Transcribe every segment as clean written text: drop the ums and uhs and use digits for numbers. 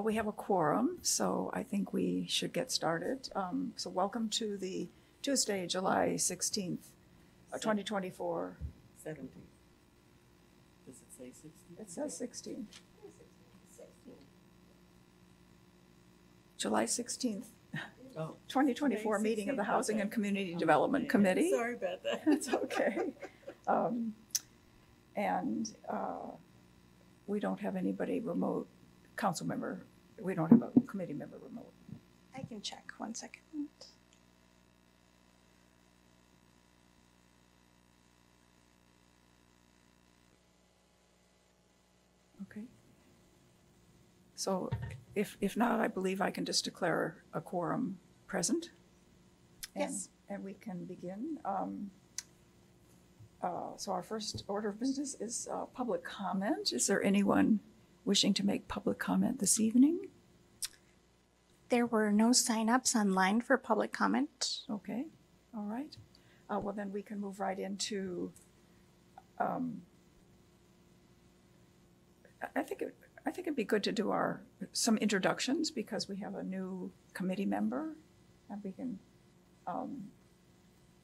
we have a quorum, so I think we should get started. So welcome to the Tuesday, July 16th, 2024. 17th. Does it say 16th? It says 16th. July 16th, 2024 meeting of the Housing and Community Development Committee. Sorry about that. It's okay. And we don't have anybody remote, council member. We don't have a committee member remote. I can check 1 second. Okay. So if not, I believe I can just declare a quorum present. Yes. And we can begin. So our first order of business is public comment. Is there anyone wishing to make public comment this evening? There were no sign-ups online for public comment. Okay, all right. Well, then we can move right into, I think it'd be good to do some introductions because we have a new committee member, and we can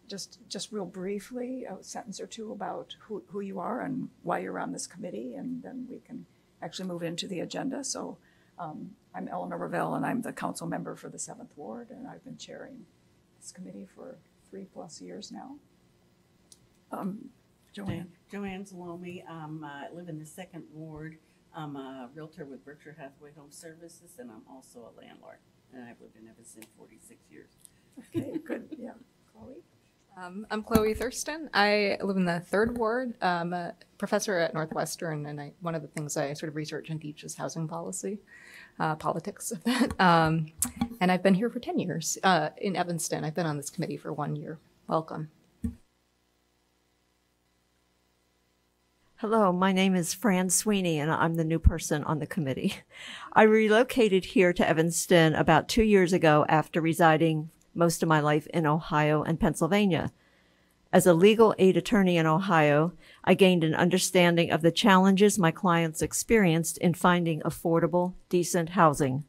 just real briefly, a sentence or two about who you are and why you're on this committee, and then we can actually move into the agenda. So I'm Eleanor Ravel, and I'm the council member for the 7th Ward, and I've been chairing this committee for 3+ years now. Joanne. Joanne Zalomi. I live in the 2nd Ward. I'm a realtor with Berkshire Hathaway Home Services, and I'm also a landlord. And I've lived in Evanston 46 years. Okay, good. Yeah. Chloe? I'm Chloe Thurston. I live in the 3rd Ward. I'm a professor at Northwestern, and one of the things I sort of research and teach is housing policy, politics of that. And I've been here for 10 years in Evanston. I've been on this committee for 1 year. Welcome. Hello, my name is Fran Sweeney, and I'm the new person on the committee. I relocated here to Evanston about 2 years ago after residing most of my life in Ohio and Pennsylvania. As a legal aid attorney in Ohio, I gained an understanding of the challenges my clients experienced in finding affordable, decent housing.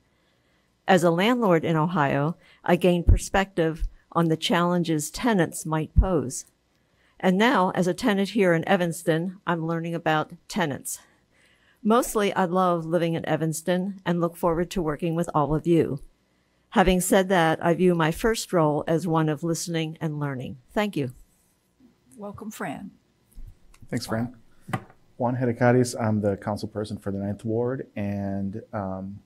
As a landlord in Ohio, I gained perspective on the challenges tenants might pose. And now, as a tenant here in Evanston, I'm learning about tenants. Mostly, I love living in Evanston and look forward to working with all of you. Having said that, I view my first role as one of listening and learning. Thank you. Welcome, Fran. Thanks, Fran. Juan Hedekadis, I'm the council person for the 9th Ward, and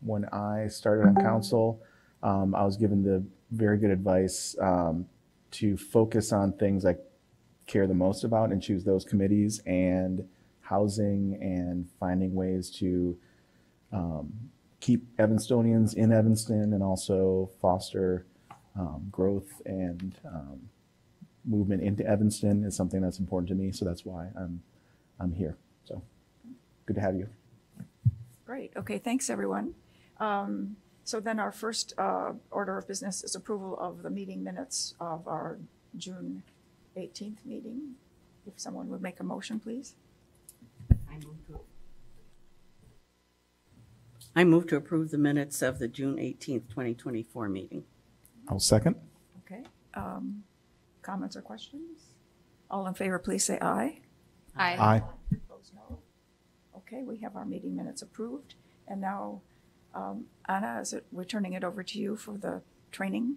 when I started on council, I was given the very good advice to focus on things I care the most about and choose those committees, and housing and finding ways to keep Evanstonians in Evanston and also foster growth and movement into Evanston is something that's important to me. So that's why I'm here. So good to have you. Great. Okay, thanks everyone. So then our first order of business is approval of the meeting minutes of our June 18th meeting. If someone would make a motion, please. I move to approve the minutes of the June 18th, 2024 meeting. I'll second. Okay. Comments or questions? All in favor, please say aye. Aye. Aye. Opposed, no. Okay, we have our meeting minutes approved. And now, Anna, we're turning it over to you for the training?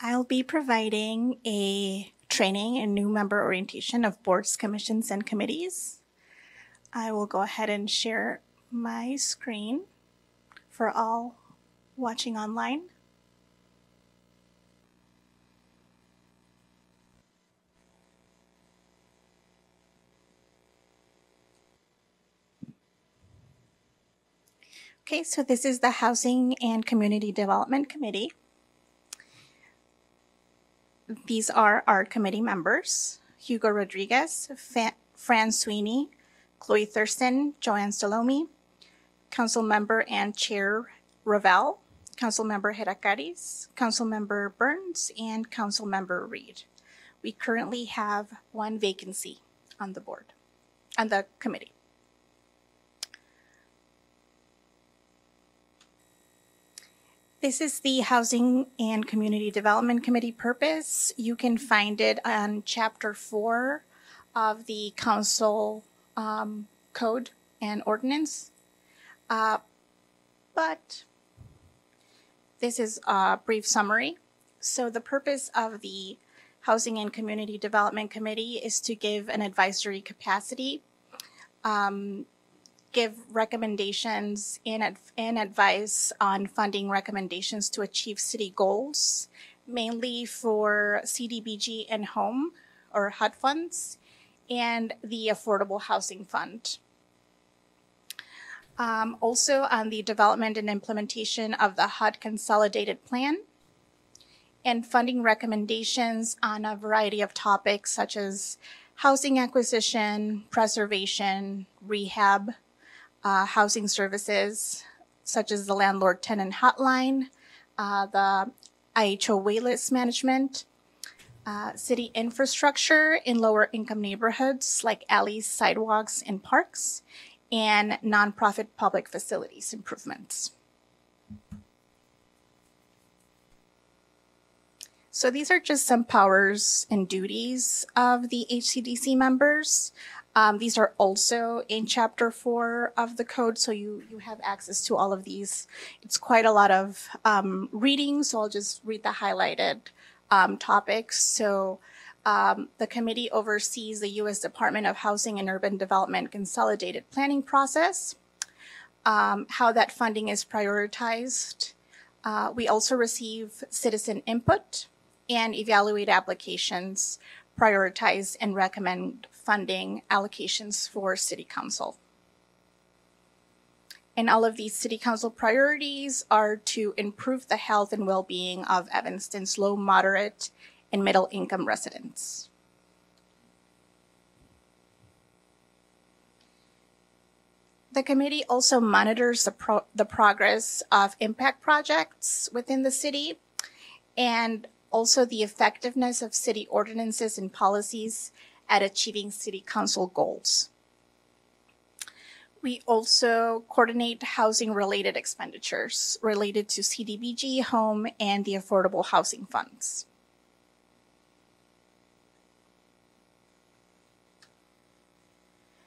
I'll be providing a training and new member orientation of boards, commissions, and committees. I will go ahead and share my screen for all watching online. Okay, so this is the Housing and Community Development Committee. These are our committee members: Hugo Rodriguez, Fran Sweeney, Chloe Thurston, Joanne Zalomi, Council Member and Chair Ravel, Council Member Hedekadis, Council Member Burns, and Council Member Reed. We currently have 1 vacancy on the board, on the committee. This is the Housing and Community Development Committee purpose. You can find it on Chapter 4 of the Council Code and Ordinance. But this is a brief summary. So the purpose of the Housing and Community Development Committee is to give an advisory capacity, give recommendations and advice on funding recommendations to achieve city goals, mainly for CDBG and home or HUD funds, and the Affordable Housing Fund. Also on the development and implementation of the HUD Consolidated Plan, and funding recommendations on a variety of topics such as housing acquisition, preservation, rehab, housing services such as the landlord-tenant hotline, the IHO waitlist management, city infrastructure in lower-income neighborhoods like alleys, sidewalks, and parks, and nonprofit public facilities improvements. So these are just some powers and duties of the HCDC members. These are also in Chapter 4 of the code, so you have access to all of these. It's quite a lot of reading, so I'll just read the highlighted topics. So the committee oversees the U.S. Department of Housing and Urban Development consolidated planning process, how that funding is prioritized. We also receive citizen input and evaluate applications, prioritize and recommend funding allocations for City Council. And all of these City Council priorities are to improve the health and well-being of Evanston's low, moderate, and middle-income residents. The committee also monitors the progress of impact projects within the city, and also the effectiveness of city ordinances and policies at achieving City Council goals. We also coordinate housing-related expenditures related to CDBG, home, and the Affordable Housing Funds.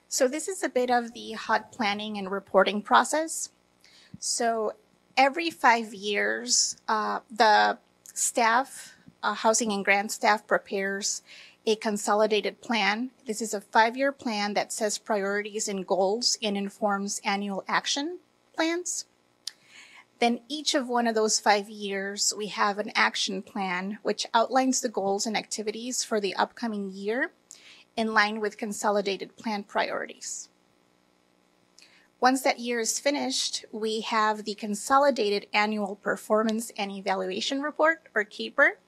So this is a bit of the HUD planning and reporting process. So every 5 years, the staff, housing and grant staff prepares a consolidated plan. This is a 5-year plan that sets priorities and goals and informs annual action plans. Then each of one of those 5 years, we have an action plan which outlines the goals and activities for the upcoming year in line with consolidated plan priorities. Once that year is finished, we have the Consolidated Annual Performance and Evaluation Report, or CAPER,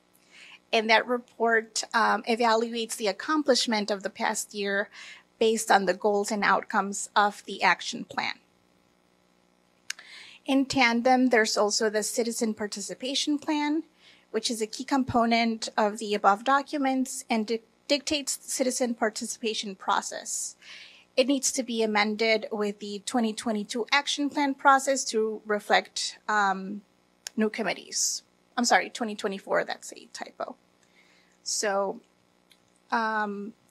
and that report evaluates the accomplishment of the past year based on the goals and outcomes of the action plan. In tandem, there's also the Citizen Participation Plan, which is a key component of the above documents and dictates the citizen participation process. It needs to be amended with the 2022 action plan process to reflect new committees. I'm sorry, 2024, that's a typo. So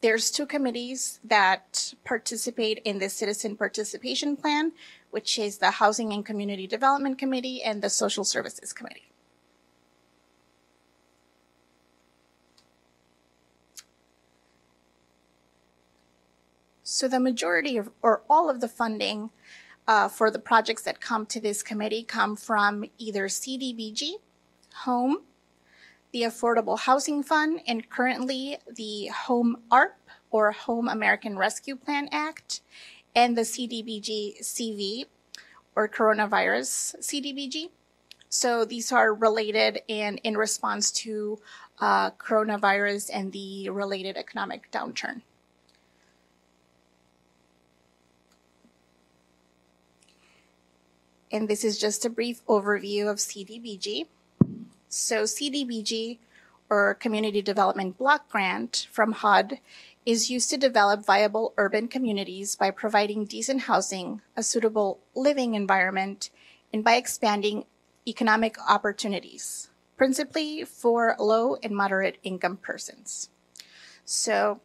there's 2 committees that participate in the Citizen Participation Plan, which is the Housing and Community Development Committee and the Social Services Committee. So the majority of, or all of the funding for the projects that come to this committee come from either CDBG, Home, the Affordable Housing Fund, and currently the Home ARP, or Home American Rescue Plan Act, and the CDBG CV, or Coronavirus CDBG. So these are related and in response to coronavirus and the related economic downturn. And this is just a brief overview of CDBG. So CDBG, or Community Development Block Grant from HUD, is used to develop viable urban communities by providing decent housing, a suitable living environment, and by expanding economic opportunities, principally for low and moderate income persons. So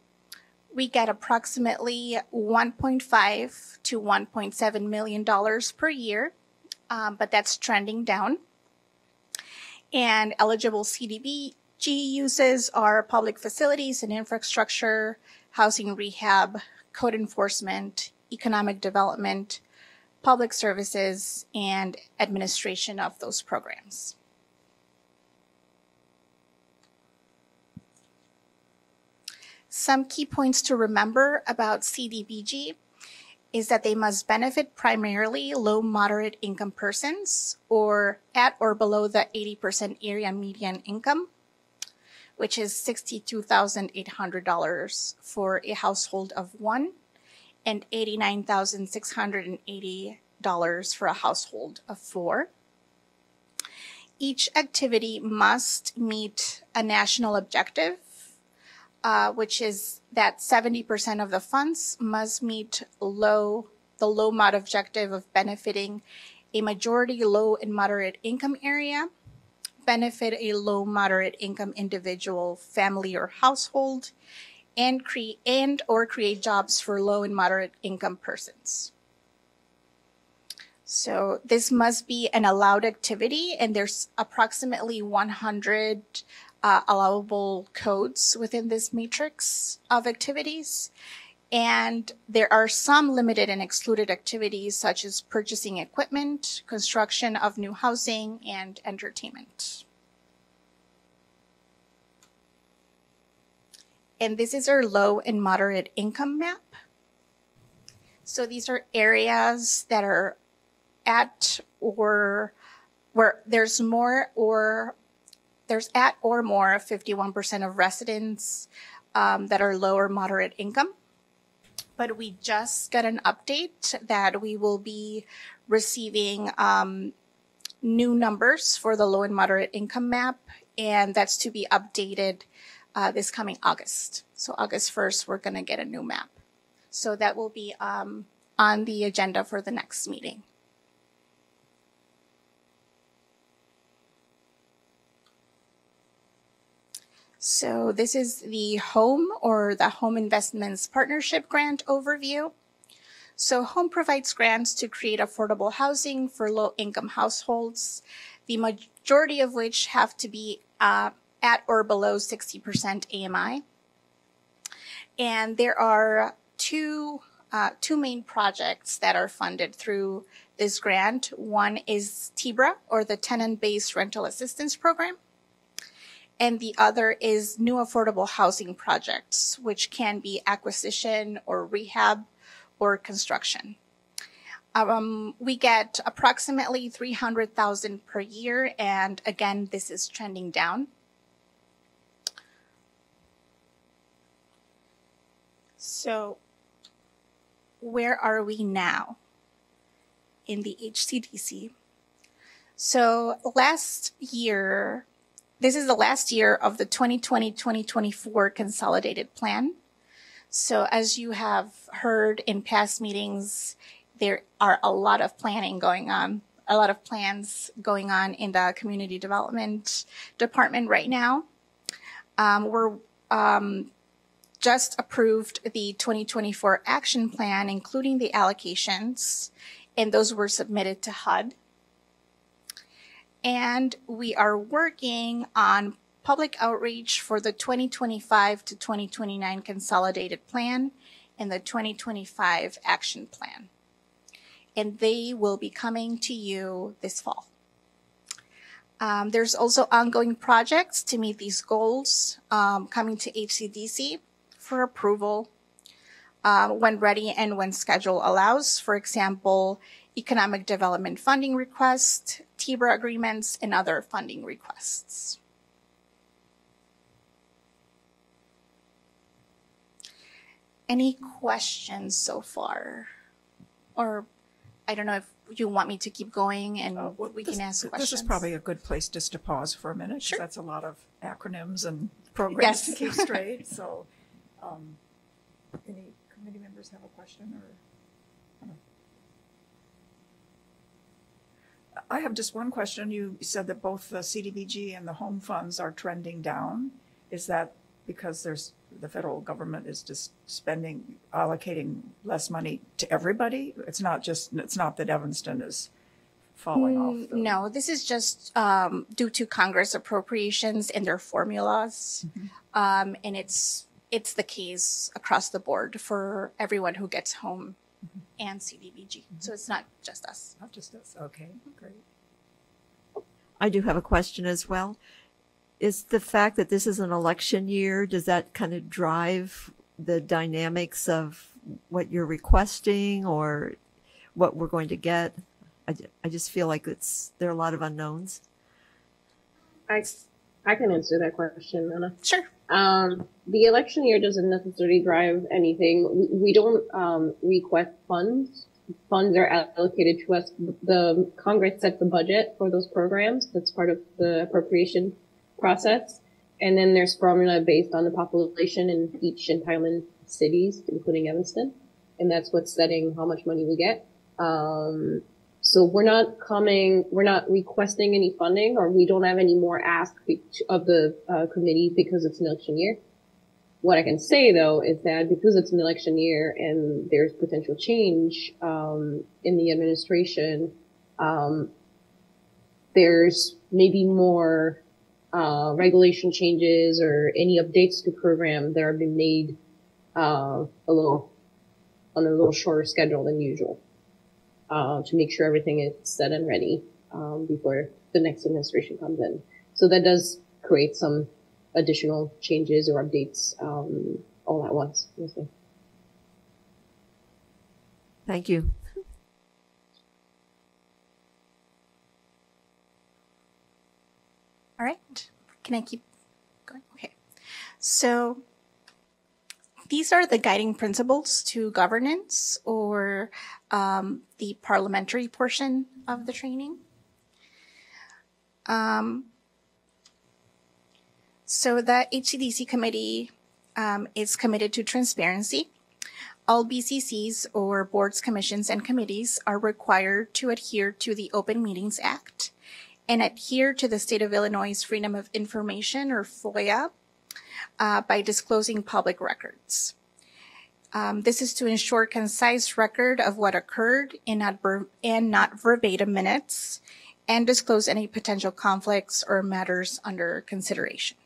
we get approximately $1.5 to $1.7 million per year, but that's trending down. And eligible CDBG uses are public facilities and infrastructure, housing rehab, code enforcement, economic development, public services, and administration of those programs. Some key points to remember about CDBG is that they must benefit primarily low moderate income persons or at or below the 80% area median income, which is $62,800 for a household of one and $89,680 for a household of four. Each activity must meet a national objective, which is that 70% of the funds must meet the low mod objective of benefiting a majority low and moderate income area, benefit a low moderate income individual, family, or household, and create jobs for low and moderate income persons. So this must be an allowed activity, and there's approximately 100 allowable codes within this matrix of activities. And there are some limited and excluded activities such as purchasing equipment, construction of new housing, and entertainment. And this is our low and moderate income map. So these are areas that are at or where there's at or more 51% of residents that are low or moderate income. But we just got an update that we will be receiving new numbers for the low and moderate income map, and that's to be updated this coming August. So August 1st, we're going to get a new map. So that will be on the agenda for the next meeting. So this is the HOME, or the Home Investments Partnership Grant overview. So HOME provides grants to create affordable housing for low-income households, the majority of which have to be at or below 60% AMI. And there are two main projects that are funded through this grant. One is TBRA, or the Tenant-Based Rental Assistance Program. And the other is new affordable housing projects, which can be acquisition or rehab or construction. We get approximately $300,000 per year, and again, this is trending down. So where are we now in the HCDC? So last year, this is the last year of the 2020-2024 consolidated plan. So as you have heard in past meetings, there are a lot of planning going on, a lot of plans going on in the community development department right now. We're just approved the 2024 action plan, including the allocations, and those were submitted to HUD. And we are working on public outreach for the 2025 to 2029 consolidated plan and the 2025 action plan. And they will be coming to you this fall. There's also ongoing projects to meet these goals coming to HCDC for approval when ready and when schedule allows. For example, economic development funding requests, TBRA agreements, and other funding requests. Any questions so far? Or I don't know if you want me to keep going and we can ask questions. This is probably a good place just to pause for a minute. Sure. That's a lot of acronyms and programs to keep straight. So any committee members have a question? Or I have just one question. You said that both the CDBG and the home funds are trending down. Is that because the federal government is just allocating less money to everybody? It's not that Evanston is falling off. No, this is just due to Congress appropriations and their formulas. And it's the case across the board for everyone who gets home and CDBG. So it's not just us. Not just us. Okay, great. I do have a question as well. Is the fact that this is an election year, does that kind of drive the dynamics of what you're requesting or what we're going to get? I just feel like there are a lot of unknowns. I can answer that question, Anna. Sure. The election year doesn't necessarily drive anything. We don't request funds. Funds are allocated to us. The Congress sets the budget for those programs. That's part of the appropriation process. And then there's formula based on the population in each entitlement cities, including Evanston. And that's what's setting how much money we get. So we're not requesting any funding, or we don't have any more ask of the committee because it's an election year. What I can say though is that because it's an election year and there's potential change in the administration, there's maybe more regulation changes or any updates to the program that are being made on a little shorter schedule than usual. To make sure everything is set and ready before the next administration comes in. So that does create some additional changes or updates all at once. Honestly. Thank you. All right. Can I keep going? Okay. So these are the guiding principles to governance, or the parliamentary portion of the training. So the HCDC committee is committed to transparency. All BCCs, or boards, commissions, and committees, are required to adhere to the Open Meetings Act and adhere to the State of Illinois' Freedom of Information, or FOIA, by disclosing public records. This is to ensure concise record of what occurred and not verbatim minutes, and disclose any potential conflicts or matters under consideration.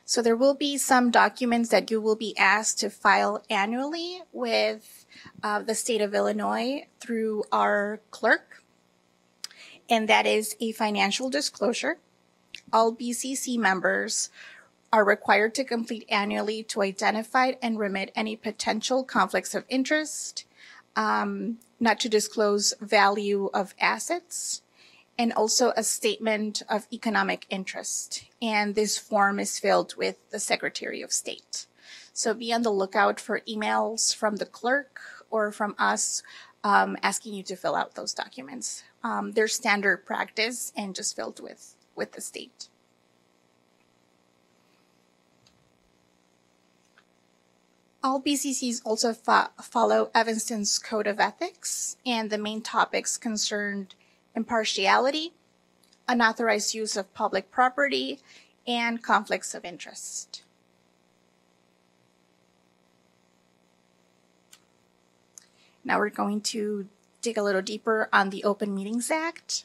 So there will be some documents that you will be asked to file annually with the State of Illinois through our clerk, and that is a financial disclosure. All BCC members are required to complete annually to identify and remit any potential conflicts of interest, not to disclose value of assets, and also a statement of economic interest. And this form is filled with the Secretary of State. So be on the lookout for emails from the clerk or from us asking you to fill out those documents. They're standard practice and just filled with the state. All BCCs also follow Evanston's Code of Ethics, and the main topics concerned impartiality, unauthorized use of public property, and conflicts of interest. Now we're going to dig a little deeper on the Open Meetings Act.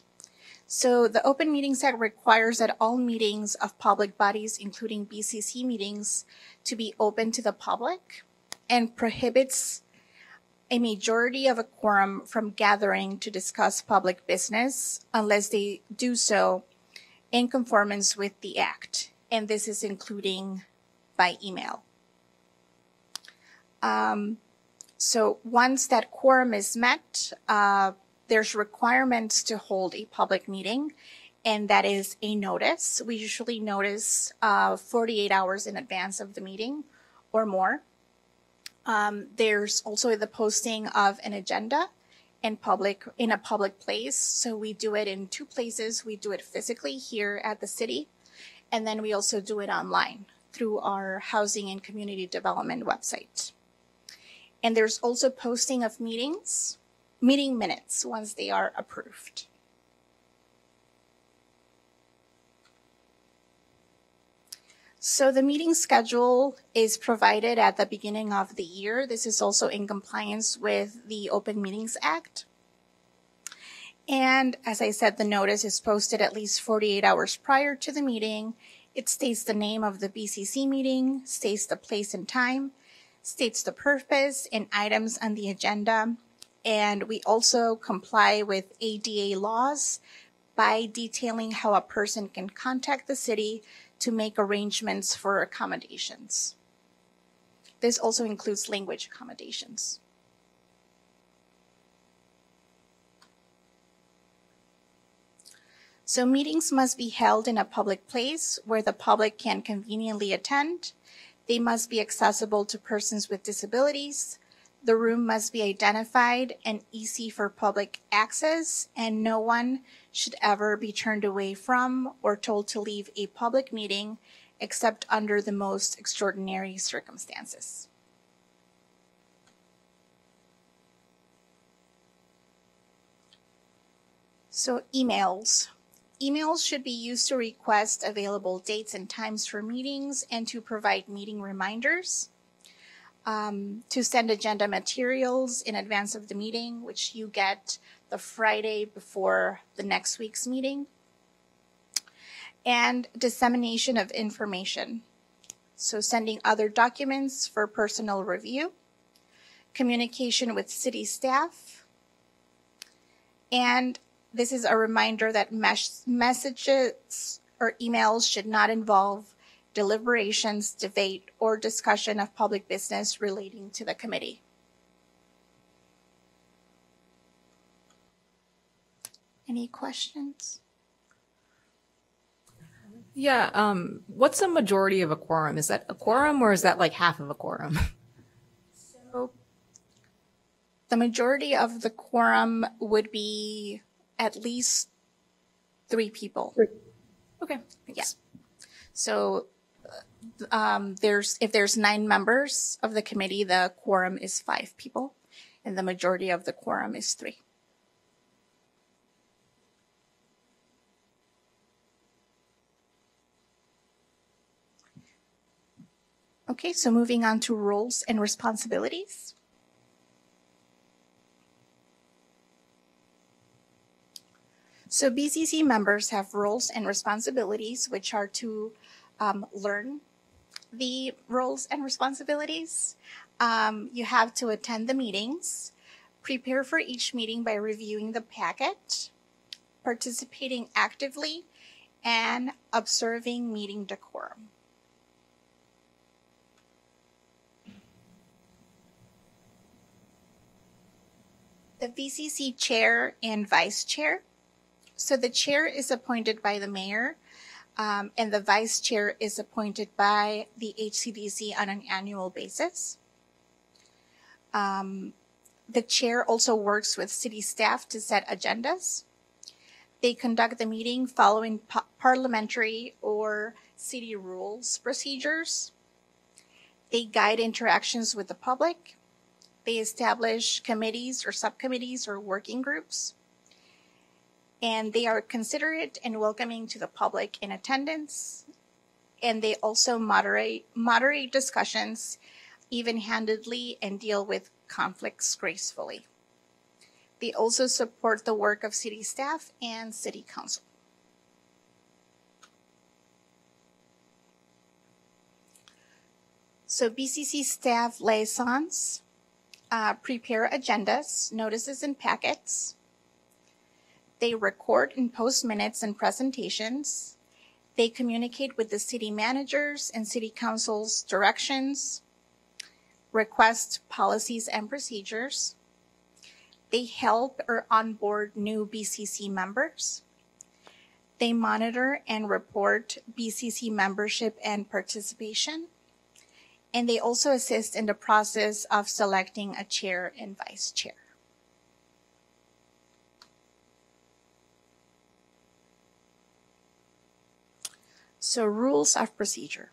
So the Open Meetings Act requires that all meetings of public bodies, including BCC meetings, to be open to the public, and prohibits a majority of a quorum from gathering to discuss public business unless they do so in conformance with the Act. And this is including by email. So once that quorum is met, there's requirements to hold a public meeting, and that is a notice. We usually notice 48 hours in advance of the meeting or more. There's also the posting of an agenda in a public place. So we do it in two places. We do it physically here at the city, and then we also do it online through our Housing and Community Development website. And there's also posting of meetings meeting minutes once they are approved. So the meeting schedule is provided at the beginning of the year. This is also in compliance with the Open Meetings Act. And as I said, the notice is posted at least 48 hours prior to the meeting. It states the name of the BCC meeting, states the place and time, states the purpose and items on the agenda. And we also comply with ADA laws by detailing how a person can contact the city to make arrangements for accommodations. This also includes language accommodations. So meetings must be held in a public place where the public can conveniently attend. They must be accessible to persons with disabilities. The room must be identified and easy for public access, and no one should ever be turned away from or told to leave a public meeting except under the most extraordinary circumstances. So emails. Emails should be used to request available dates and times for meetings and to provide meeting reminders. To send agenda materials in advance of the meeting, which you get the Friday before the next week's meeting. And dissemination of information. So sending other documents for personal review, communication with city staff, and this is a reminder that messages or emails should not involve deliberations, debate, or discussion of public business relating to the committee. Any questions? Yeah, what's a majority of a quorum? Is that a quorum or is that like half of a quorum? So the majority of the quorum would be at least 3 people. Okay, Yeah. thanks. So if there's 9 members of the committee, the quorum is 5 people, and the majority of the quorum is 3. Okay, so moving on to roles and responsibilities. So BCC members have roles and responsibilities, which are to learn the roles and responsibilities. You have to attend the meetings, prepare for each meeting by reviewing the packet, participating actively, and observing meeting decorum. The VCC chair and vice chair. So the chair is appointed by the mayor, and the vice chair is appointed by the HCDC on an annual basis. The chair also works with city staff to set agendas. They conduct the meeting following parliamentary or city rules procedures. They guide interactions with the public. They establish committees or subcommittees or working groups. And they are considerate and welcoming to the public in attendance. And they also moderate discussions even-handedly and deal with conflicts gracefully. They also support the work of city staff and city council. So BCC staff liaisons prepare agendas, notices, and packets. They record and post minutes and presentations. They communicate with the city managers and city council's directions, request policies and procedures. They help or onboard new BCC members. They monitor and report BCC membership and participation. And they also assist in the process of selecting a chair and vice chair. So rules of procedure.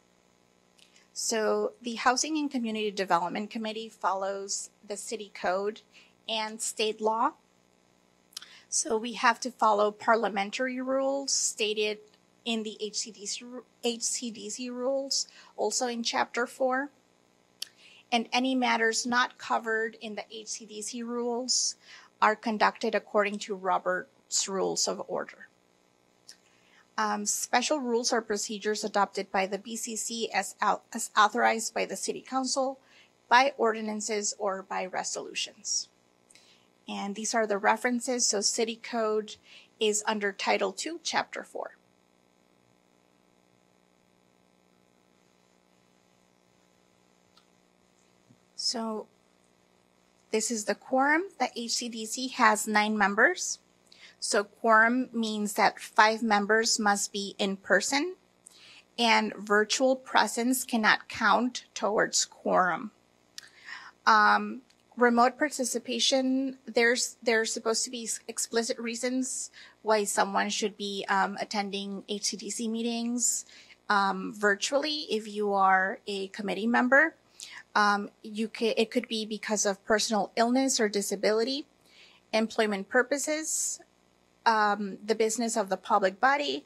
So the Housing and Community Development Committee follows the city code and state law. So we have to follow parliamentary rules stated in the HCDC rules, also in Chapter 4. And any matters not covered in the HCDC rules are conducted according to Robert's Rules of Order. Special rules or procedures adopted by the BCC as authorized by the City Council, by ordinances, or by resolutions. And these are the references. So City Code is under Title II, Chapter 4. So this is the quorum. The HCDC has 9 members. So quorum means that 5 members must be in person, and virtual presence cannot count towards quorum. Remote participation, there's supposed to be explicit reasons why someone should be attending HCDC meetings virtually. If you are a committee member, it could be because of personal illness or disability, employment purposes, the business of the public body,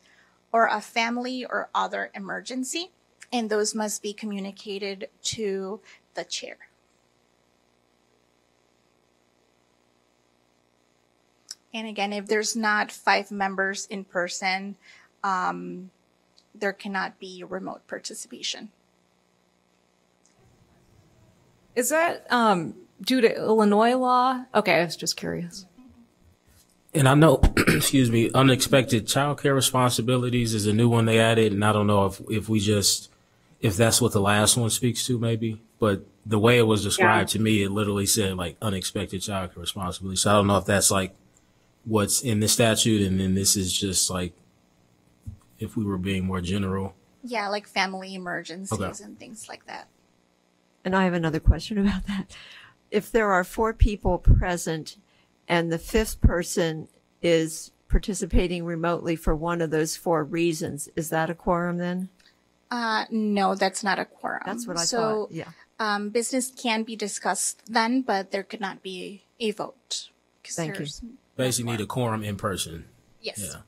or a family or other emergency, and those must be communicated to the chair. And again, if there's not 5 members in person, there cannot be remote participation. Is that due to Illinois law? Okay, I was just curious. And I know, excuse me, unexpected childcare responsibilities is a new one they added, and I don't know if that's what the last one speaks to, maybe. But the way it was described to me, it literally said like unexpected childcare responsibilities. So I don't know if that's like what's in the statute, and then this is just like if we were being more general. Yeah, like family emergencies and things like that. And I have another question about that. If there are 4 people present and the 5th person is participating remotely for one of those 4 reasons, is that a quorum then? No, that's not a quorum. That's what I thought. Yeah. Business can be discussed then, but there could not be a vote. Thank you. Basically need a quorum in person. Yes. Yeah.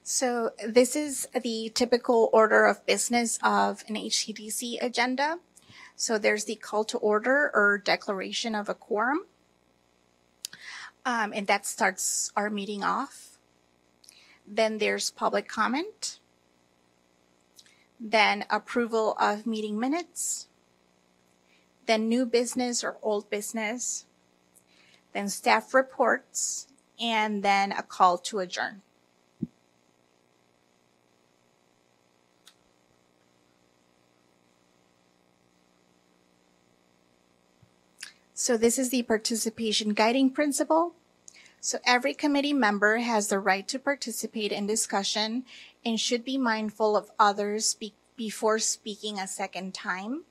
So this is the typical order of business of an HCDC agenda. So there's the call to order or declaration of a quorum. And that starts our meeting off. Then there's public comment. Then approval of meeting minutes. Then new business or old business. Then staff reports, and then a call to adjourn. So this is the participation guiding principle. So every committee member has the right to participate in discussion and should be mindful of others before speaking a second time.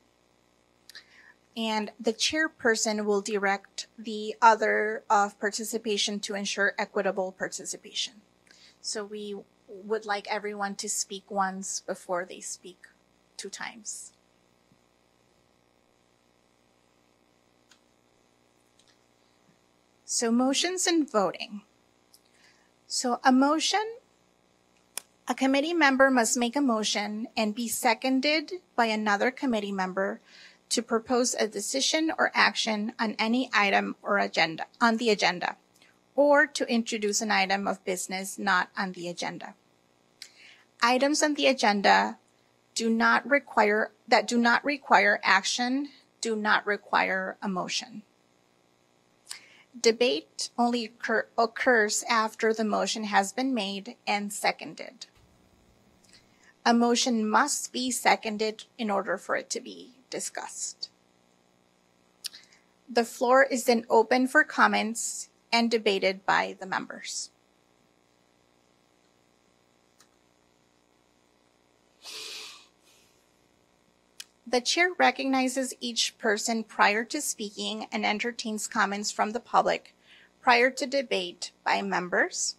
And the chairperson will direct the other of participation to ensure equitable participation. So we would like everyone to speak once before they speak 2 times. So motions and voting. So a motion, a committee member must make a motion and be seconded by another committee member to propose a decision or action on any item or on the agenda, or to introduce an item of business not on the agenda. Items on the agenda do not require action, do not require a motion. Debate only occurs after the motion has been made and seconded. A motion must be seconded in order for it to be discussed. The floor is then open for comments and debated by the members. The chair recognizes each person prior to speaking and entertains comments from the public prior to debate by members.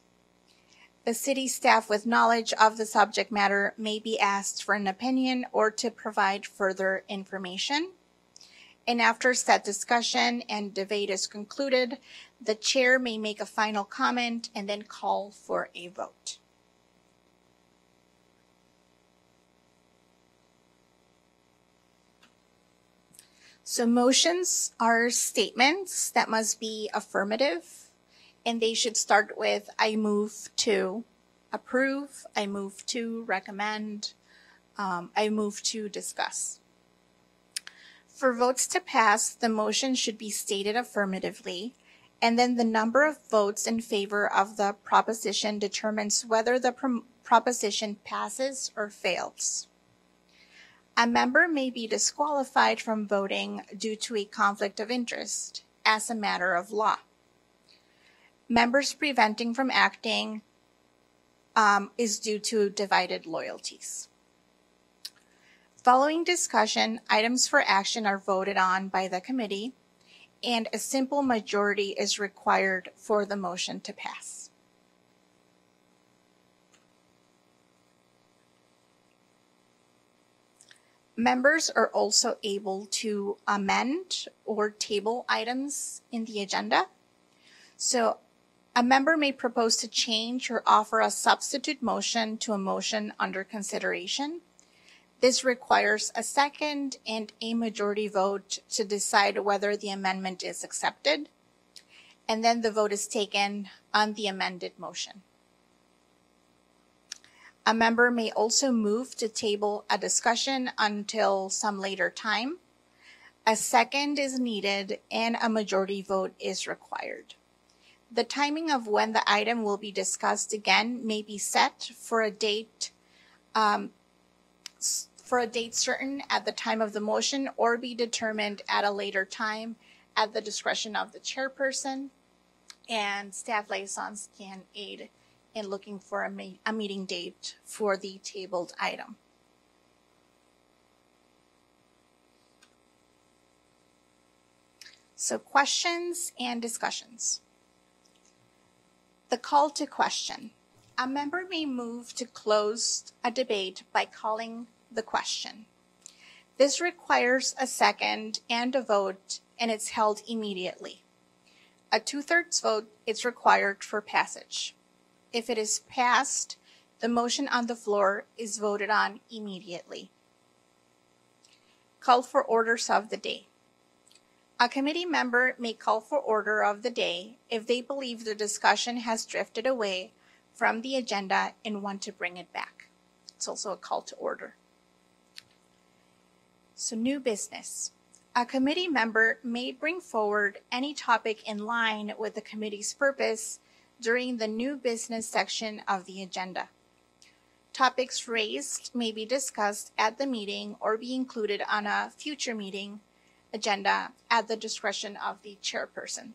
The city staff with knowledge of the subject matter may be asked for an opinion or to provide further information. And after said discussion and debate is concluded, the chair may make a final comment and then call for a vote. So motions are statements that must be affirmative, and they should start with I move to approve, I move to recommend, I move to discuss. For votes to pass, the motion should be stated affirmatively, and then the number of votes in favor of the proposition determines whether the proposition passes or fails. A member may be disqualified from voting due to a conflict of interest as a matter of law. Members preventing from acting is due to divided loyalties. Following discussion, items for action are voted on by the committee, and a simple majority is required for the motion to pass. Members are also able to amend or table items in the agenda. So a member may propose to change or offer a substitute motion to a motion under consideration. This requires a second and a majority vote to decide whether the amendment is accepted, and then the vote is taken on the amended motion. A member may also move to table a discussion until some later time. A second is needed and a majority vote is required. The timing of when the item will be discussed again may be set for a date certain at the time of the motion, or be determined at a later time at the discretion of the chairperson, and staff liaisons can aid in looking for a meeting date for the tabled item. So questions and discussions. The call to question. A member may move to close a debate by calling the question. This requires a second and a vote, and it's held immediately. A 2/3 vote is required for passage. If it is passed, the motion on the floor is voted on immediately. Call for orders of the day. A committee member may call for order of the day if they believe the discussion has drifted away from the agenda and want to bring it back. It's also a call to order. So new business. A committee member may bring forward any topic in line with the committee's purpose during the new business section of the agenda. Topics raised may be discussed at the meeting or be included on a future meeting agenda at the discretion of the chairperson.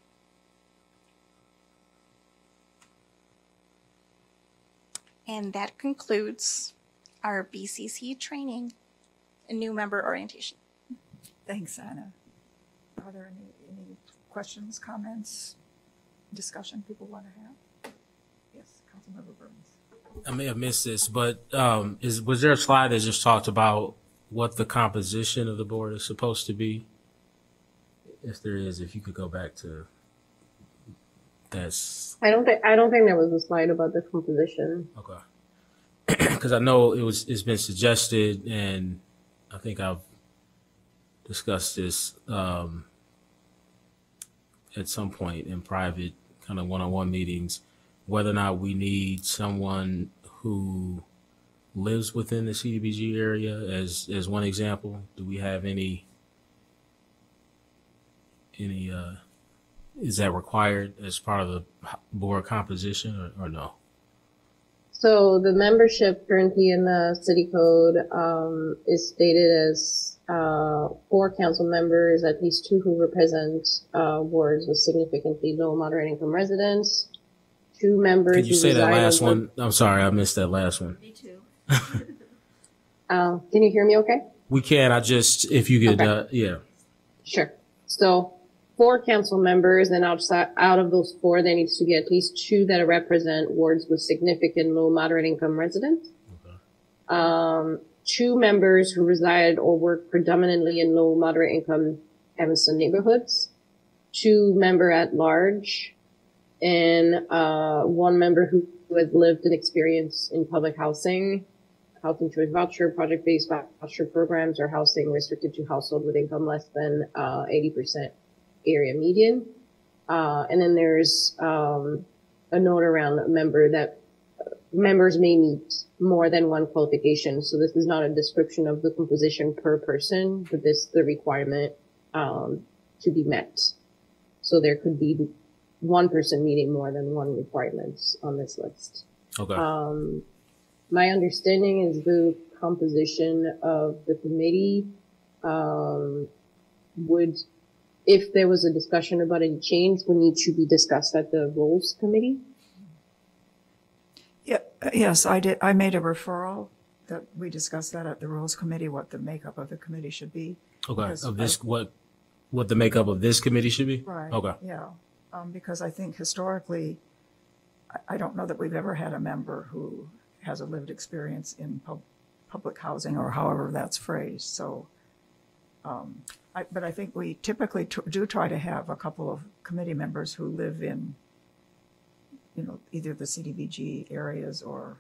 And that concludes our BCC training and new member orientation. Thanks, Anna. Are there any questions, comments, discussion people want to have? Yes, Councilmember Burns. I may have missed this, but was there a slide that just talked about what the composition of the board is supposed to be? If there is, if you could go back to that's. I don't think there was a slide about the composition. Okay. Because I know it's been suggested, and I think I've discussed this at some point in private kind of one-on-one meetings, whether or not we need someone who lives within the CDBG area as one example. Do we have any is that required as part of the board composition or no? So the membership currently in the city code is stated as 4 council members, at least 2 who represent wards with significantly low moderate income residents, 2 members. Could you say that last one? I'm sorry, I missed that last one. Me too. Can you hear me okay? We can. If you could, okay. Yeah. Sure. So 4 council members, and out of those 4, there needs to be at least 2 that represent wards with significant low moderate income residents. Okay. 2 members who reside or work predominantly in low moderate income Evanston neighborhoods, 2 member at large, and 1 member who has lived and experience in public housing choice voucher, project-based voucher programs, or housing restricted to household with income less than 80% area median. And then there's a note around a member that members may meet more than 1 qualification. So this is not a description of the composition per person, but this the requirement to be met. So there could be 1 person meeting more than 1 requirements on this list. Okay. My understanding is the composition of the committee would, if there was a discussion about any change, would need to be discussed at the Rules Committee. Yeah, yes, I did. I made a referral that we discussed that at the Rules Committee, what the makeup of the committee should be. Okay. Because Of this, what the makeup of this committee should be? Right. Okay. Yeah. Because I think historically, I don't know that we've ever had a member who has a lived experience in public housing, or however that's phrased. So, but I think we typically do try to have a couple of committee members who live in, either the CDBG areas or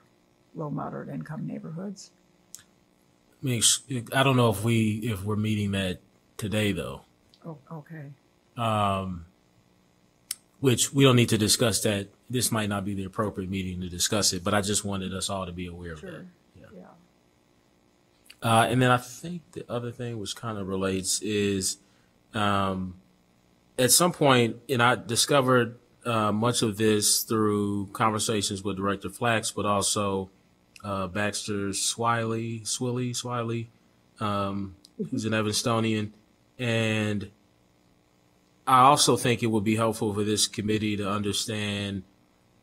low, moderate income neighborhoods. I mean, I don't know if we're meeting that today though. Oh, okay. Which we don't need to discuss that. This might not be the appropriate meeting to discuss it, but I just wanted us all to be aware of that. Yeah. And then I think the other thing which kind of relates is at some point, and I discovered much of this through conversations with Director Flax, but also Baxter Swiley, who's an Evanstonian. And I also think it would be helpful for this committee to understand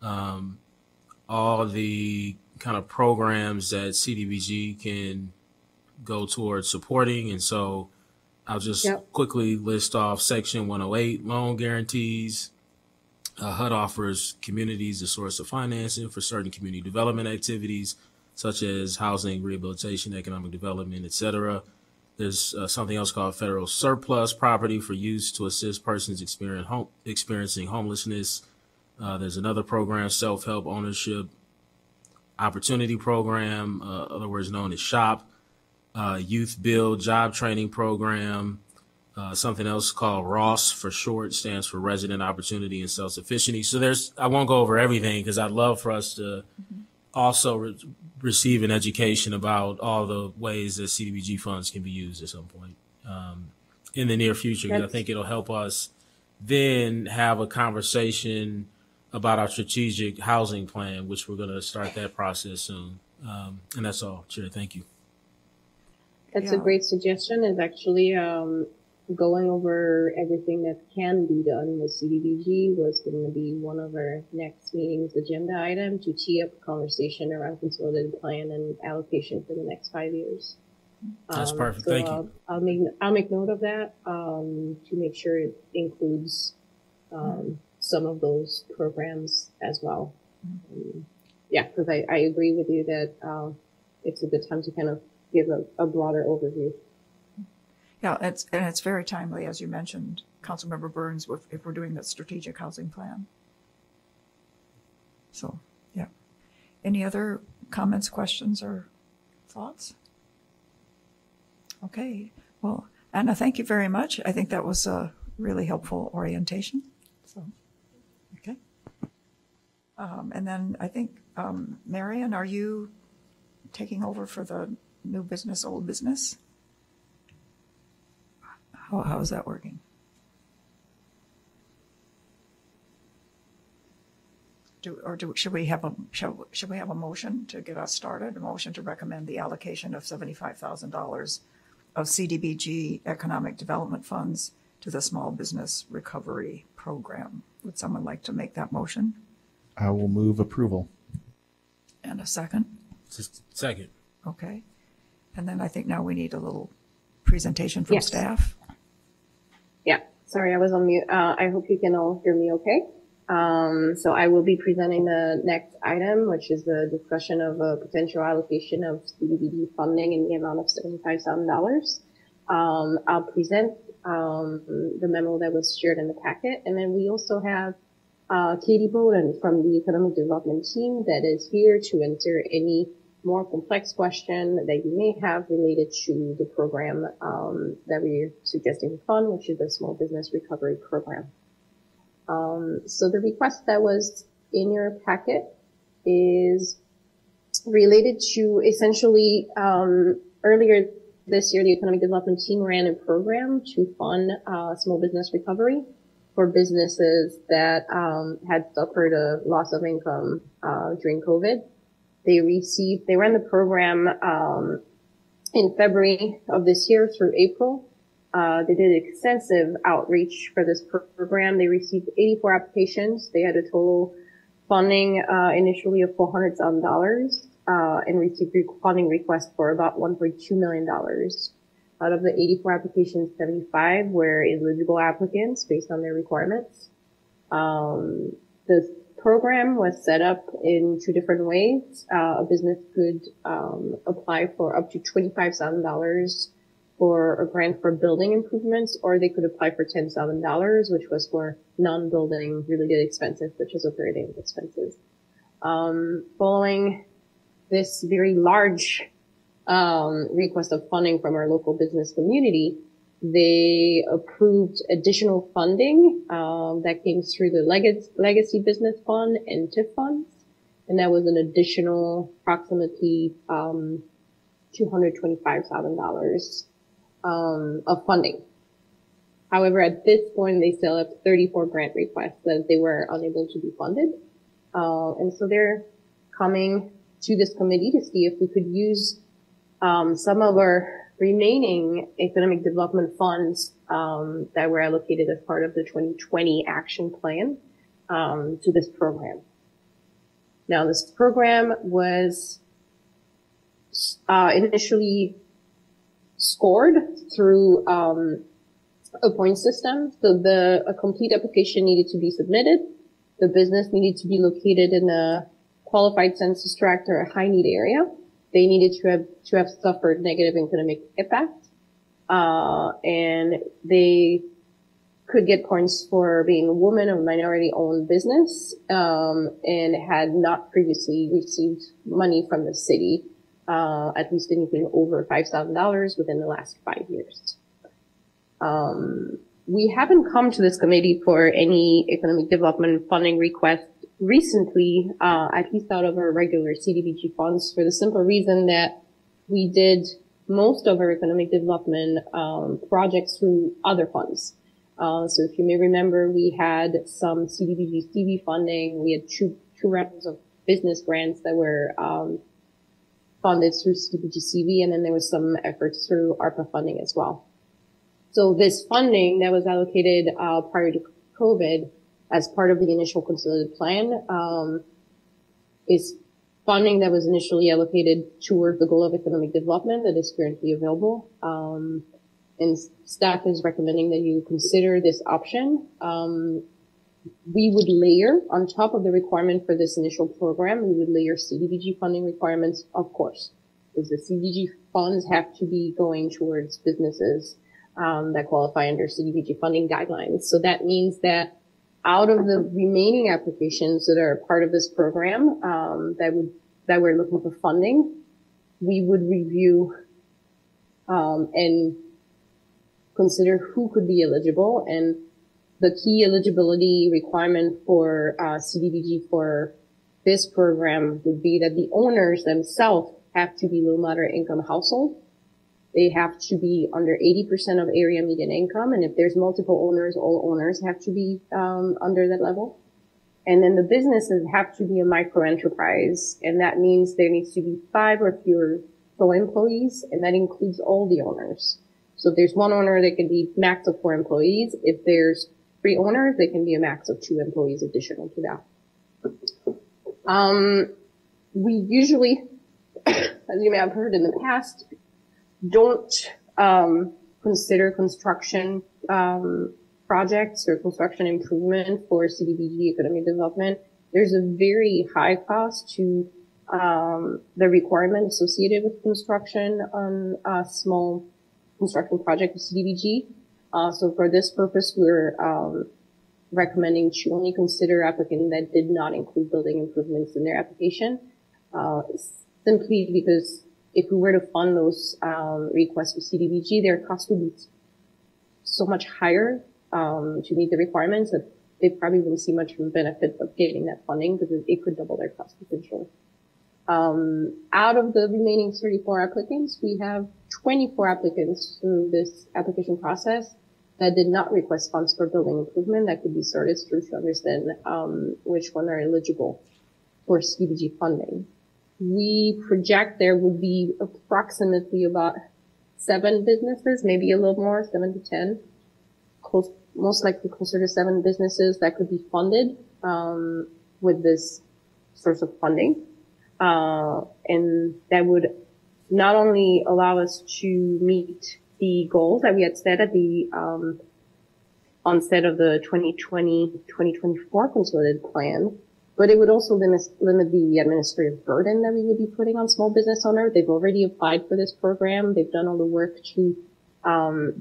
all the kind of programs that CDBG can go towards supporting. And so I'll just quickly list off Section 108, loan guarantees. HUD offers communities a source of financing for certain community development activities, such as housing, rehabilitation, economic development, et cetera. There's something else called federal surplus property for use to assist persons experiencing homelessness. There's another program, self-help ownership opportunity program, other words known as SHOP. Youth Build job training program. Something else called ROSS for short, stands for Resident Opportunity and Self-Sufficiency. So I won't go over everything because I'd love for us to also receive an education about all the ways that CDBG funds can be used at some point in the near future. I think it'll help us then have a conversation about our strategic housing plan, which we're going to start that process soon. And that's all, Chair. Thank you. That's a great suggestion. Is actually going over everything that can be done with CDBG was going to be one of our next meeting's agenda item to tee up a conversation around consolidated plan and allocation for the next 5 years. That's perfect. Thank you. I'll make note of that to make sure it includes some of those programs as well. Because I agree with you that it's a good time to kind of give a broader overview. Yeah, it's very timely, as you mentioned, Councilmember Burns, if we're doing the strategic housing plan. So, yeah. Any other comments, questions, or thoughts? Okay. Well, Anna, thank you very much. I think that was a really helpful orientation. So, okay. And then I think, Marion, are you taking over for the new business, old business? How is that working? Should we have a motion to get us started? A motion to recommend the allocation of $75,000 of CDBG Economic Development funds to the Small Business Recovery Program. Would someone like to make that motion? I will move approval. And a second? Second. Okay. And then I think now we need a little presentation from staff. Yeah, sorry, I was on mute. I hope you can all hear me okay. So I will be presenting the next item, which is the discussion of a potential allocation of CDBG funding in the amount of $75,000. I'll present the memo that was shared in the packet. And then we also have Katie Bowden from the Economic Development team that is here to answer any more complex question that you may have related to the program that we're suggesting to fund, which is the Small Business Recovery Program. So the request that was in your packet is related to essentially earlier this year, the Economic Development team ran a program to fund small business recovery for businesses that had suffered a loss of income during COVID. They ran the program in February of this year through April. They did extensive outreach for this program. They received 84 applications. They had a total funding initially of $400,000 and received funding requests for about $1.2 million. Out of the 84 applications, 75 were eligible applicants based on their requirements. The program was set up in two different ways. A business could apply for up to $25,000 for a grant for building improvements, or they could apply for $10,000, which was for non-building related expenses, such as operating expenses. Following this very large request of funding from our local business community, they approved additional funding that came through the Legacy Business Fund and TIF funds, and that was an additional approximately $225,000 of funding. However, at this point, they still have 34 grant requests that they were unable to be funded, and so they're coming to this committee to see if we could use some of our remaining economic development funds that were allocated as part of the 2020 action plan to this program. Now, this program was initially scored through a point system. So a complete application needed to be submitted. The business needed to be located in a qualified census tract or a high need area. They needed to have suffered negative economic impact, and they could get points for being a woman or minority-owned business, and had not previously received money from the city, at least anything over $5,000 within the last 5 years. We haven't come to this committee for any economic development funding requests recently, at least out of our regular CDBG funds, for the simple reason that we did most of our economic development projects through other funds. So if you may remember, we had some CDBG CV funding. We had two rounds of business grants that were funded through CDBG CV, and then there was some efforts through ARPA funding as well. So this funding that was allocated prior to COVID as part of the initial consolidated plan is funding that was initially allocated towards the goal of economic development that is currently available. And staff is recommending that you consider this option. We would layer on top of the requirement for this initial program, we would layer CDBG funding requirements, of course, because the CDBG funds have to be going towards businesses that qualify under CDBG funding guidelines. So that means that out of the remaining applications that are part of this program, that we're looking for funding, we would review, and consider who could be eligible. And the key eligibility requirement for, CDBG for this program would be that the owners themselves have to be low moderate income household. They have to be under 80% of area median income. And if there's multiple owners, all owners have to be under that level. And then the businesses have to be a micro enterprise. And that means there needs to be 5 or fewer sole employees. And that includes all the owners. So if there's one owner, there can be max of 4 employees. If there's 3 owners, there can be a max of 2 employees additional to that. We usually, as you may have heard in the past, don't consider construction projects or construction improvement for CDBG economic development. There's a very high cost to the requirement associated with construction on a small construction project with CDBG. So for this purpose, we're recommending to only consider applicants that did not include building improvements in their application, simply because if we were to fund those requests with CDBG, their cost would be so much higher to meet the requirements that they probably wouldn't see much of a benefit of getting that funding because it could double their cost potential. Out of the remaining 34 applicants, we have 24 applicants through this application process that did not request funds for building improvement. That could be sorted through to understand which one are eligible for CDBG funding. We project there would be approximately about 7 businesses, maybe a little more, 7 to 10, most likely closer to 7 businesses that could be funded with this source of funding. And that would not only allow us to meet the goals that we had set at the onset of the 2020-2024 consolidated plan, but it would also limit the administrative burden that we would be putting on small business owners. They've already applied for this program. They've done all the work to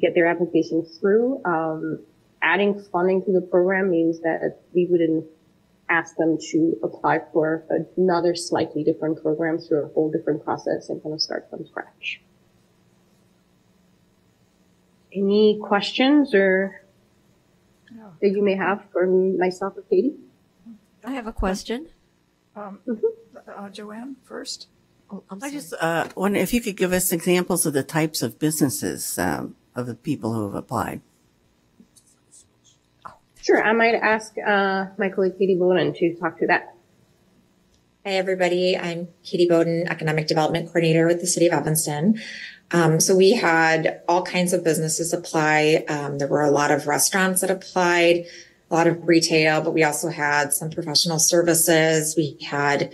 get their applications through. Adding funding to the program means that we wouldn't ask them to apply for another slightly different program through a whole different process and kind of start from scratch. Any questions or that you may have for myself or Katie? I have a question. Joanne first. Oh, I'm I sorry. just wonder if you could give us examples of the types of businesses of the people who have applied. Sure, I might ask my colleague Katie Bowden to talk to that. Hi, everybody. I'm Katie Bowden, Economic Development Coordinator with the City of Evanston. So we had all kinds of businesses apply. There were a lot of restaurants that applied, a lot of retail, but we also had some professional services. We had,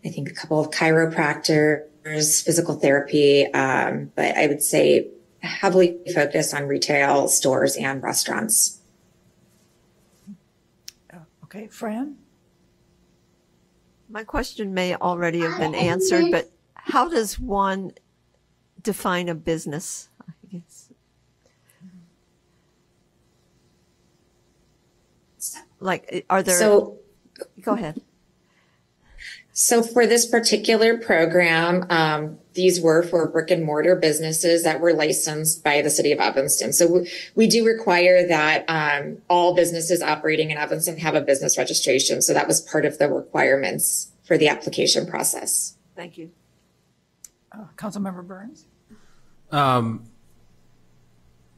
I think, a couple of chiropractors, physical therapy, but I would say heavily focused on retail, stores, and restaurants. Okay, Fran? My question may already have been answered, but how does one define a business? I guess. Like, are there? So, go ahead. So for this particular program, these were for brick and mortar businesses that were licensed by the City of Evanston. So we do require that all businesses operating in Evanston have a business registration. So that was part of the requirements for the application process. Thank you. Councilmember Burns?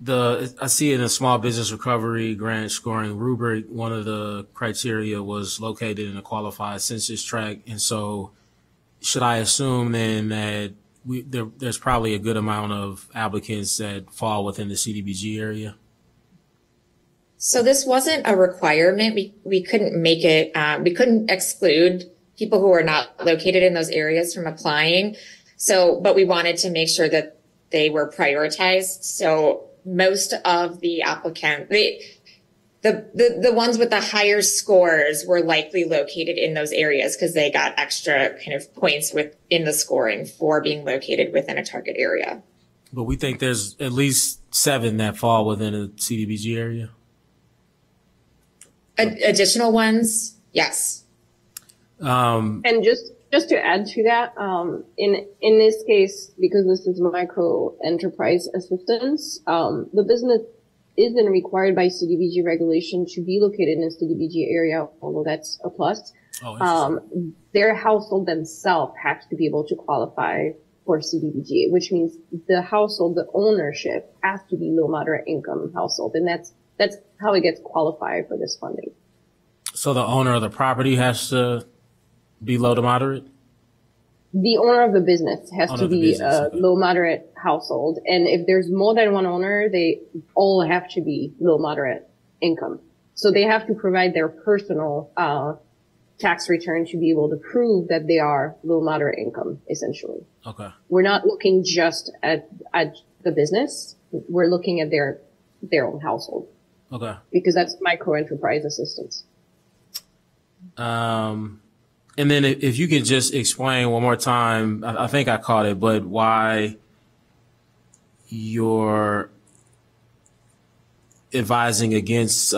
I see in a small business recovery grant scoring rubric, one of the criteria was located in a qualified census tract. And so should I assume then that there's probably a good amount of applicants that fall within the CDBG area? So this wasn't a requirement. We couldn't make it, we couldn't exclude people who are not located in those areas from applying. So, but we wanted to make sure that they were prioritized. So most of the applicants, the ones with the higher scores were likely located in those areas because they got extra kind of points in the scoring for being located within a target area. But we think there's at least 7 that fall within a CDBG area. Additional ones, yes. And just to add to that, in this case, because this is micro enterprise assistance, the business isn't required by CDBG regulation to be located in a CDBG area, although that's a plus. Their household themselves has to be able to qualify for CDBG, which means the household, the ownership has to be low moderate income household, and that's how it gets qualified for this funding. So the owner of the property has to be low to moderate? The owner of the business has to be a low moderate household. And if there's more than one owner, they all have to be low moderate income. So they have to provide their personal tax return to be able to prove that they are low moderate income, essentially. Okay. We're not looking just at the business. We're looking at their own household. Okay. Because that's micro enterprise assistance. And then if you could just explain one more time, I think I caught it, but why your advising against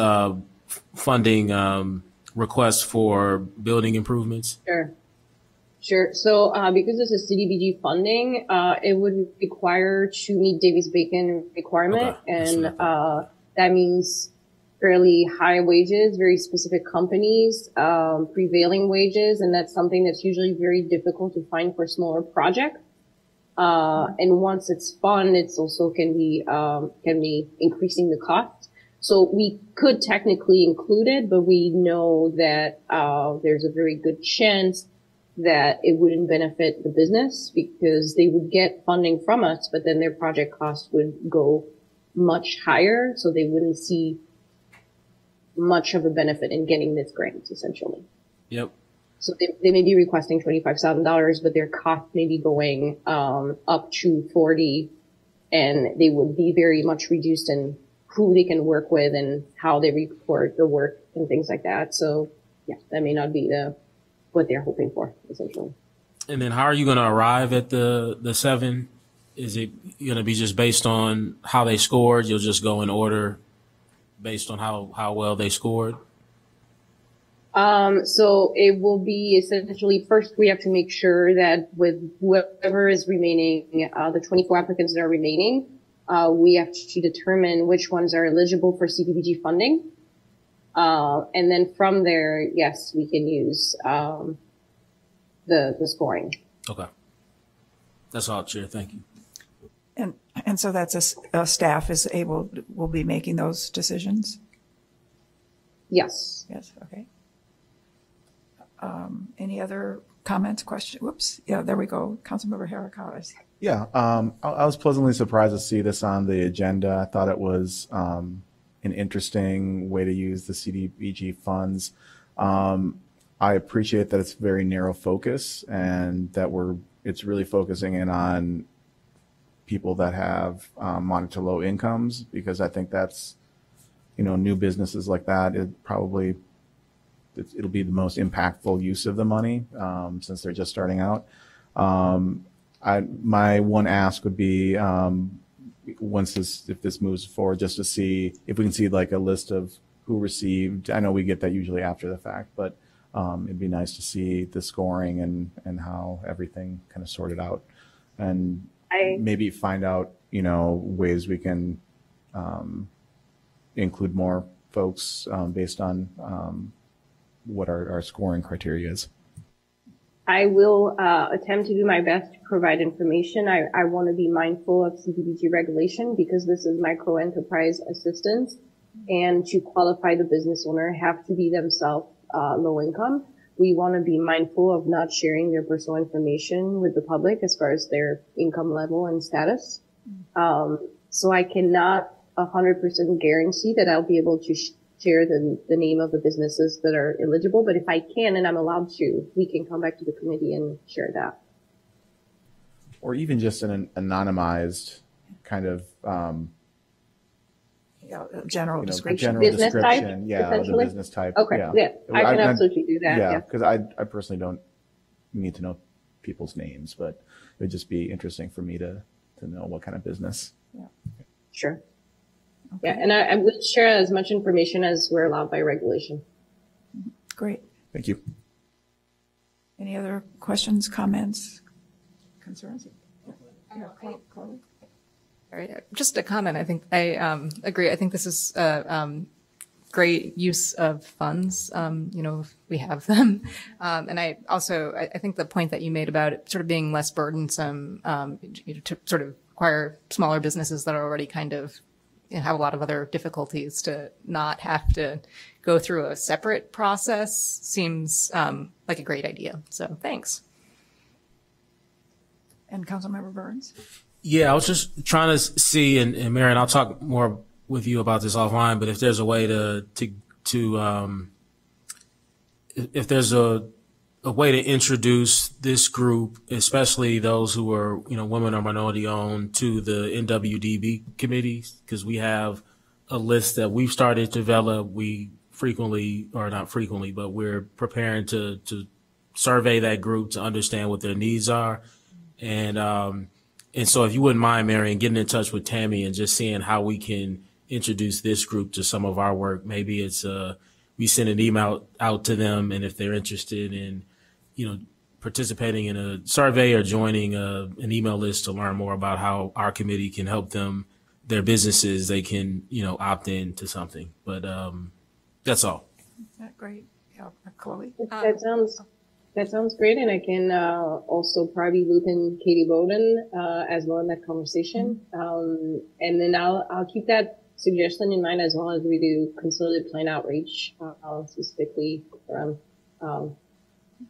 funding requests for building improvements? Sure. So, because this is CDBG funding, it would require to meet Davis-Bacon requirement. Okay. And, that means fairly high wages, very specific companies, prevailing wages. And that's something that's usually very difficult to find for smaller projects. And once it's funded, it's also can be increasing the cost. So we could technically include it, but we know that, there's a very good chance that it wouldn't benefit the business because they would get funding from us, but then their project costs would go much higher. So they wouldn't see much of a benefit in getting this grant, essentially. Yep. So they may be requesting $25,000, but their cost may be going up to 40, and they would be very much reduced in who they can work with and how they report the work and things like that. So yeah, that may not be what they're hoping for, essentially. And then how are you going to arrive at the 7? Is it going to be just based on how they scored? You'll just go in order based on how well they scored? So it will be essentially, first we have to make sure that with whoever is remaining, the 24 applicants that are remaining, we have to determine which ones are eligible for CDBG funding. And then from there, yes, we can use, the scoring. Okay. That's all, Chair. Thank you. And so that's a staff will be making those decisions? Yes. Yes, okay. Any other comments, questions? Whoops. Yeah, there we go. Councilmember Harakawa. Yeah, I was pleasantly surprised to see this on the agenda. I thought it was an interesting way to use the CDBG funds. I appreciate that it's very narrow focus and that it's really focusing in on people that have moderate to low incomes, because I think that's, new businesses like that, it'll be the most impactful use of the money since they're just starting out. My one ask would be if this moves forward, just to see if we can see like a list of who received. I know we get that usually after the fact, but it'd be nice to see the scoring and how everything kind of sorted out, and maybe find out ways we can include more folks based on what our scoring criteria is. I will attempt to do my best to provide information. I want to be mindful of CDBG regulation because this is micro enterprise assistance, and to qualify the business owner have to be themselves low income. We want to be mindful of not sharing their personal information with the public as far as their income level and status. So I cannot 100% guarantee that I'll be able to share the name of the businesses that are eligible, but if I can and I'm allowed to, we can come back to the committee and share that. Or even just an anonymized kind of general description. General business description, type, yeah, the business type. Okay, yeah, I can absolutely do that. Yeah, because I personally don't need to know people's names, but it would just be interesting for me to know what kind of business. Yeah. Sure. Okay. Yeah, and I would share as much information as we're allowed by regulation. Great. Thank you. Any other questions, comments, concerns? Yeah, Chloe. All right. Just a comment. I think I agree. I think this is great use of funds. If we have them. And I think the point that you made about it sort of being less burdensome to sort of acquire smaller businesses that are already kind of have a lot of other difficulties, to not have to go through a separate process seems like a great idea. So thanks. And Councilmember Burns. Yeah, I was just trying to see, and Marion, I'll talk more with you about this offline, but if there's a way if there's a way to introduce this group, especially those who are, women or minority owned, to the NWDB committees, because we have a list that we've started to develop. We frequently, or not frequently, but we're preparing to survey that group to understand what their needs are. And so if you wouldn't mind, Marion, getting in touch with Tammy and just seeing how we can introduce this group to some of our work. Maybe it's we send an email out to them, and if they're interested in, participating in a survey or joining an email list to learn more about how our committee can help them, their businesses, they can, opt in to something. But that's all. Is that great? Yeah, Chloe? That sounds great, and I can also probably loop in Katie Bowden as well in that conversation. And then I'll keep that suggestion in mind as well as we do consolidated plan outreach, specifically around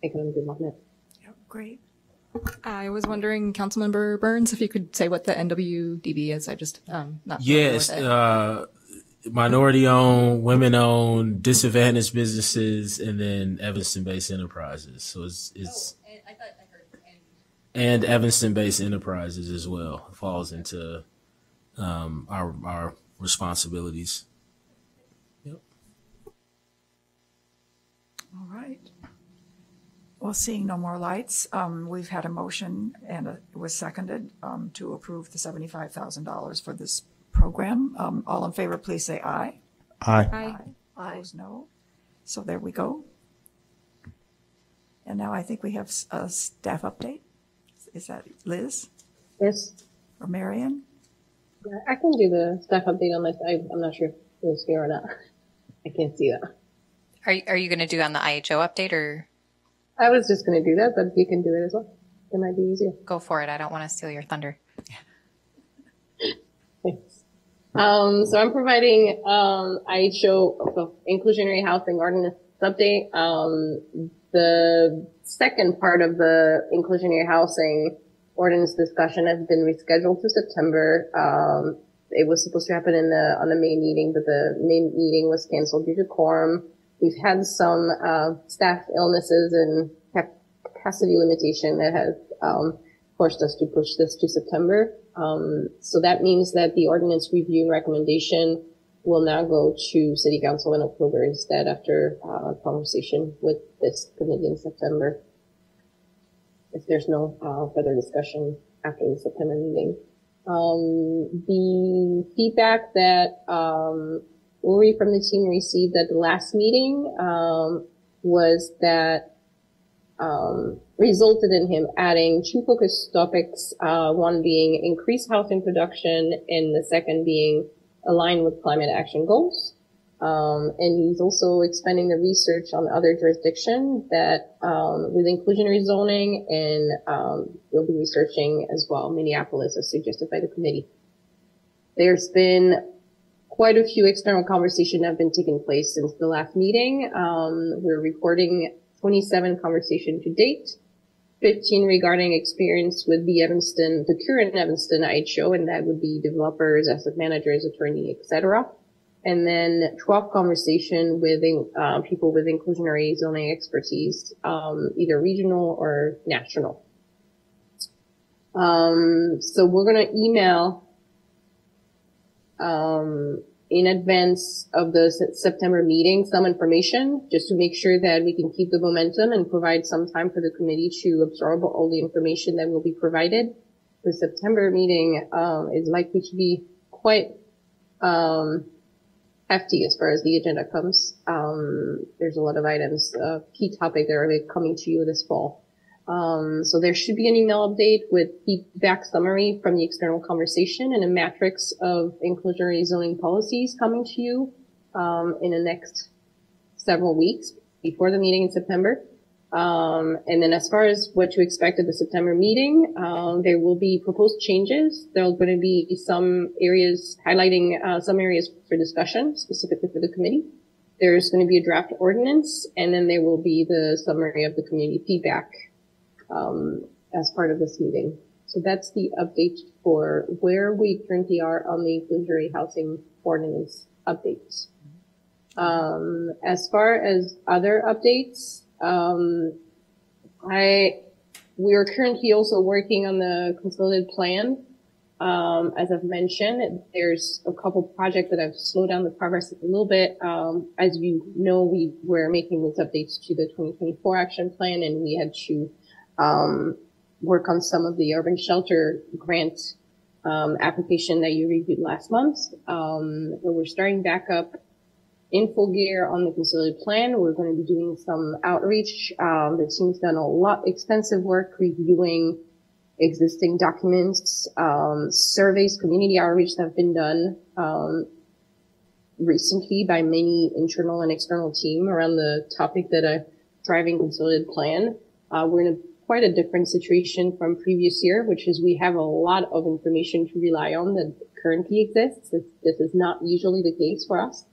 economic development. Yeah, great. I was wondering, Councilmember Burns, if you could say what the NWDB is. I just not familiar Yes, with it. minority-owned, women-owned, disadvantaged businesses, and then Evanston-based enterprises. So it's I thought I heard and Evanston-based enterprises as well. It falls into our responsibilities. Yep. All right. Well, seeing no more lights, we've had a motion and it was seconded to approve the $75,000 for this program. All in favor, please say aye. Aye. Aye. Opposed, no. So there we go. And now I think we have a staff update. Is that Liz Yes, or Marion? I can do the staff update on this. I'm not sure if it was here or not. I can't see that. Are you going to do on the IHO update, or I was just going to do that, but if you can do it as well, it might be easier. go for it? I don't want to steal your thunder. Thanks. So I'm providing IHO inclusionary housing ordinance update. The second part of the inclusionary housing ordinance discussion has been rescheduled to September. It was supposed to happen on the May meeting, but the May meeting was canceled due to quorum. We've had some staff illnesses and capacity limitation that has forced us to push this to September. So that means that the ordinance review and recommendation will now go to City Council in October instead, after a conversation with this committee in September, if there's no further discussion after the September meeting. The feedback that Uri from the team received at the last meeting was that resulted in him adding two focus topics, one being increased housing production and the second being aligned with climate action goals. And he's also expanding the research on other jurisdictions that with inclusionary zoning, and we'll be researching as well Minneapolis as suggested by the committee. There's been quite a few external conversations that have been taking place since the last meeting. We're recording 27 conversations to date, 15 regarding experience with the current Evanston IHO, and that would be developers, asset managers, attorney, etc. And then 12 conversation with people with inclusionary zoning expertise, either regional or national. So we're going to email in advance of the September meeting some information just to make sure that we can keep the momentum and provide some time for the committee to absorb all the information that will be provided. The September meeting is likely to be quite hefty as far as the agenda comes. There's a lot of items, key topics that are coming to you this fall. So there should be an email update with feedback summary from the external conversation and a matrix of inclusionary zoning policies coming to you in the next several weeks before the meeting in September. And then as far as what to expect at the September meeting, there will be proposed changes. There are going to be some areas highlighting some areas for discussion specifically for the committee. There's going to be a draft ordinance, and then there will be the summary of the community feedback as part of this meeting. So that's the update for where we currently are on the inclusionary housing ordinance updates. As far as other updates, we are currently also working on the consolidated plan. As I've mentioned, there's a couple projects that have slowed down the progress a little bit. As you know, we were making these updates to the 2024 action plan, and we had to work on some of the urban shelter grant application that you reviewed last month. We're starting back up in full gear on the consolidated plan. We're going to be doing some outreach. The team's done a lot, extensive work reviewing existing documents, surveys, community outreach that have been done recently by many internal and external team around the topic that are driving consolidated plan. We're in quite a different situation from previous year, which is we have a lot of information to rely on that currently exists. This is not usually the case for us.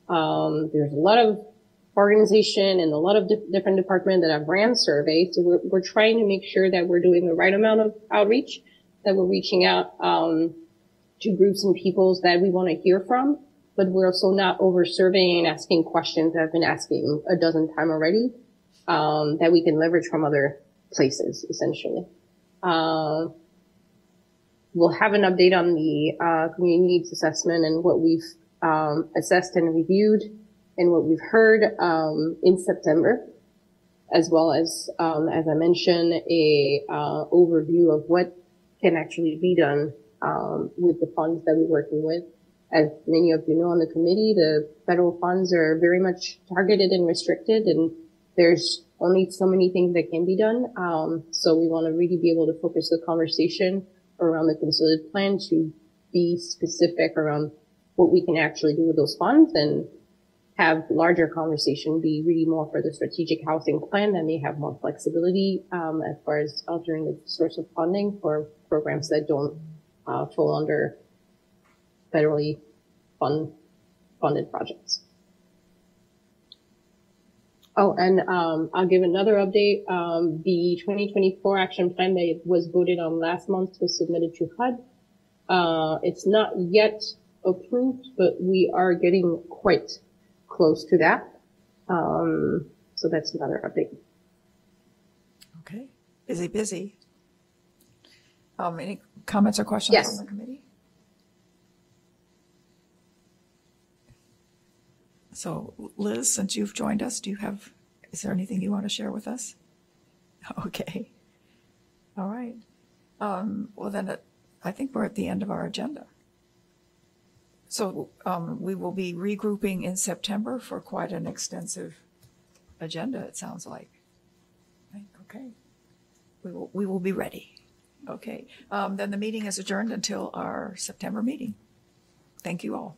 There's a lot of organization and a lot of different departments that have ran surveys. So we're trying to make sure that we're doing the right amount of outreach, that we're reaching out to groups and peoples that we want to hear from, but we're also not over surveying and asking questions that I've been asking a dozen times already, that we can leverage from other places, essentially. We'll have an update on the community needs assessment and what we've assessed and reviewed and what we've heard in September, as well as I mentioned, a overview of what can actually be done with the funds that we're working with. As many of you know on the committee, the federal funds are very much targeted and restricted, and there's only so many things that can be done. So we want to really be able to focus the conversation around the consolidated plan to be specific around what we can actually do with those funds, and have larger conversation be really more for the strategic housing plan that may have more flexibility as far as altering the source of funding for programs that don't fall under federally funded projects. Oh, and I'll give another update. The 2024 action plan that was voted on last month was submitted to HUD. It's not yet approved, but we are getting quite close to that. So that's another update. Okay. Busy. Any comments or questions Yes. from the committee? So Liz, since you've joined us, is there anything you want to share with us? Okay. All right. Well then, I think we're at the end of our agenda. So we will be regrouping in September for quite an extensive agenda, it sounds like. Okay. We will be ready. Okay. Then the meeting is adjourned until our September meeting. Thank you all.